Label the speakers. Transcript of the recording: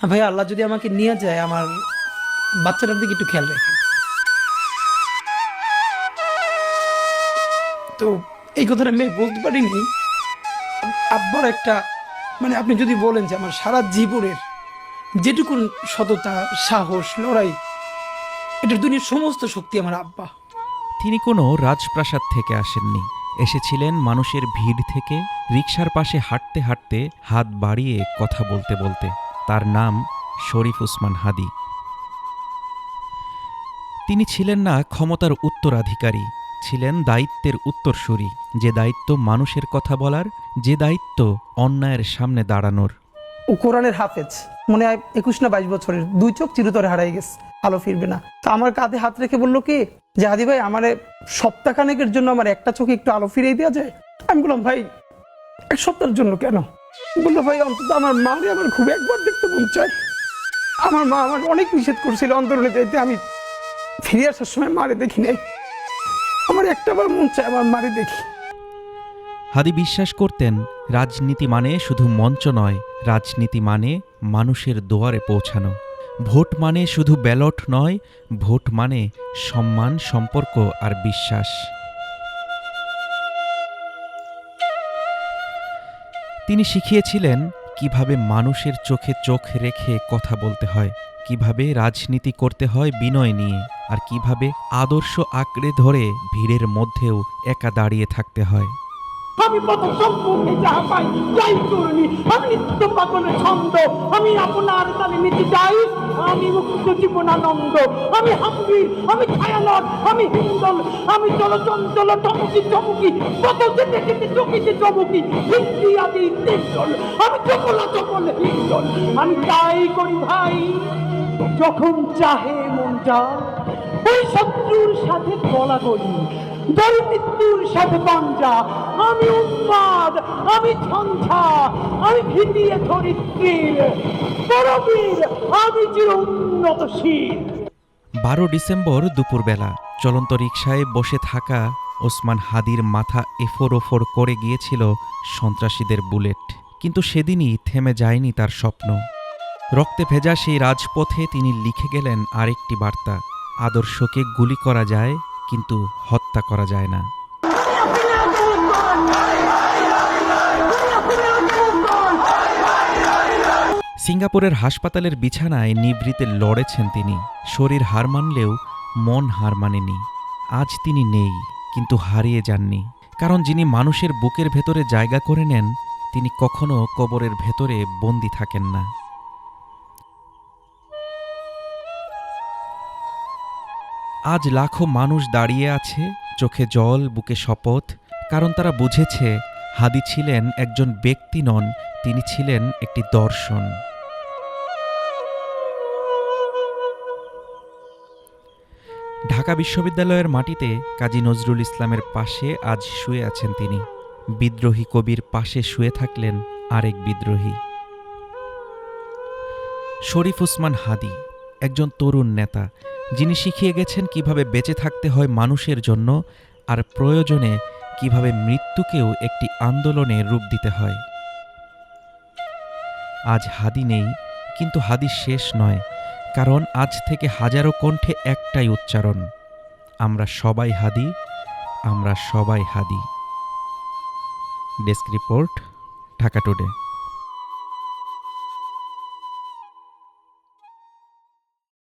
Speaker 1: ভাই আল্লাহ যদি আমাকে নিয়ে যায়, আমার বাচ্চাটার দিকে একটু খেয়াল রাখেন। তো এই কথাটা আমি বলতে পারিনি। আব্বার একটা মানে আপনি যদি বলেন যে আমার সারা জীবনের যেটুকুন সততা, সাহস, লড়াই, এটার দুনিয়ার সমস্ত শক্তি আমার আব্বা।
Speaker 2: তিনি কোনো রাজপ্রাসাদ থেকে আসেননি, এসেছিলেন মানুষের ভিড় থেকে, রিকশার পাশে হাঁটতে হাঁটতে, হাত বাড়িয়ে কথা বলতে বলতে। তার নাম শরীফ উসমান হাদী। তিনি ছিলেন না ক্ষমতার উত্তরাধিকারী, ছিলেন দায়িত্বের উত্তরসূরি। যে দায়িত্ব মানুষের কথা বলার, যে দায়িত্ব অন্যায়ের সামনে দাঁড়ানোর।
Speaker 1: ও কোরআনের হাফেজ, মনে হয় 21 না 22 বছরের, 2 চোখ চিরতরে হারাই গেছে, আলো ফিরবে না। তো আমার কাঁধে হাত রেখে বললো কি যে হাদি ভাই আমার সপ্তাহখানেকের জন্য আমার একটা চোখে একটু আলো ফিরিয়ে দেওয়া যায়। আমি বললাম ভাই 1 সপ্তাহের জন্য কেন? বললো ভাই অন্তত আমার মাকে আমার খুব একবার দেখতে মন চায়। আমার মা আমাকে অনেক নিষেধ করছিল অন্তরণে যাইতে, আমি ফিরে আসার সময় মারে দেখি নাই। আমার একটাবার মন চায় আমার মারে দেখি।
Speaker 2: হাদী বিশ্বাস করতেন রাজনীতি মানে শুধু মঞ্চ নয়, রাজনীতি মানে মানুষের দুয়ারে পৌঁছানো। ভোট মানে শুধু ব্যালট নয়, ভোট মানে সম্মান, সম্পর্ক আর বিশ্বাস। তিনি শিখিয়েছিলেন কিভাবে মানুষের চোখে চোখ রেখে কথা বলতে হয়, কিভাবে রাজনীতি করতে হয় বিনয় নিয়ে, আর কিভাবে আদর্শ আঁকড়ে ধরে ভিড়ের মধ্যেও একা দাঁড়িয়ে থাকতে হয়।
Speaker 3: আমি কত সম্পর্কে যাহা পাই যাই করুনি, আমি নিত্য পাগলের ছন্দ, আমি আপনার তালে নিতে যাই, আমি মুক্ত জীবনানন্দ, আমি হাম্বির, আমি ছায়ানট, আমি হিন্দল, আমি চলচঞ্চল টমকি চমকি, কত যেতে যেতে চকিতে চমকি, হিন্দি আদি হিন্দল, আমি চকলা চকল হিন্দল। আমি তাই করি ভাই, যখন চাহে মন যায় ওই শত্রুর সাথে গলাগলি, মৃত্যুর সাথে পাঞ্জা, আমি উন্মাদ, আমি ঝঞ্ঝা, আমি ভিটিয়ে ধরিত্রীর পরবীর, আমি চির উন্নতশীল।
Speaker 2: 12 ডিসেম্বর দুপুরবেলা চলন্ত রিকশায় বসে থাকা ওসমান হাদীর মাথা এফোর ওফোর করে গিয়েছিল সন্ত্রাসীদের বুলেট। কিন্তু সেদিনই থেমে যায়নি তার স্বপ্ন। রক্তে ভেজা সেই রাজপথে তিনি লিখে গেলেন আরেকটি বার্তা: আদর্শকে গুলি করা যায়, কিন্তু হত্যা করা যায় না। সিঙ্গাপুরের হাসপাতালের বিছানায় নিভৃতে লড়েছেন তিনি। শরীর হার মানলেও মন হার মানেনি। আজ তিনি নেই, কিন্তু হারিয়ে যাননি। কারণ যিনি মানুষের বুকের ভেতরে জায়গা করে নেন, তিনি কখনো কবরের ভেতরে বন্দী থাকেন না। আজ লাখো মানুষ দাঁড়িয়ে আছে, চোখে জল, বুকে শপথ, কারণ তারা বুঝেছে হাদী ছিলেন একজন ব্যক্তি নন, তিনি ছিলেন একটি দর্শন। ঢাকা বিশ্ববিদ্যালয়ের মাটিতে কাজী নজরুল ইসলামের পাশে আজ শুয়ে আছেন তিনি। বিদ্রোহী কবির পাশে শুয়ে থাকলেন আরেক বিদ্রোহী। শরীফ উসমান হাদী একজন তরুণ নেতা, যিনি শিখিয়ে গেছেন কিভাবে বেঁচে থাকতে হয় মানুষের জন্য, আর প্রয়োজনে কিভাবে মৃত্যুকেও একটি আন্দোলনে রূপ দিতে হয়। আজ হাদী নেই, কিন্তু হাদী শেষ নয়, কারণ আজ থেকে হাজারো কণ্ঠে একটাই উচ্চারণ: আমরা সবাই হাদী, আমরা সবাই Hadi. Desk report, Dhaka today.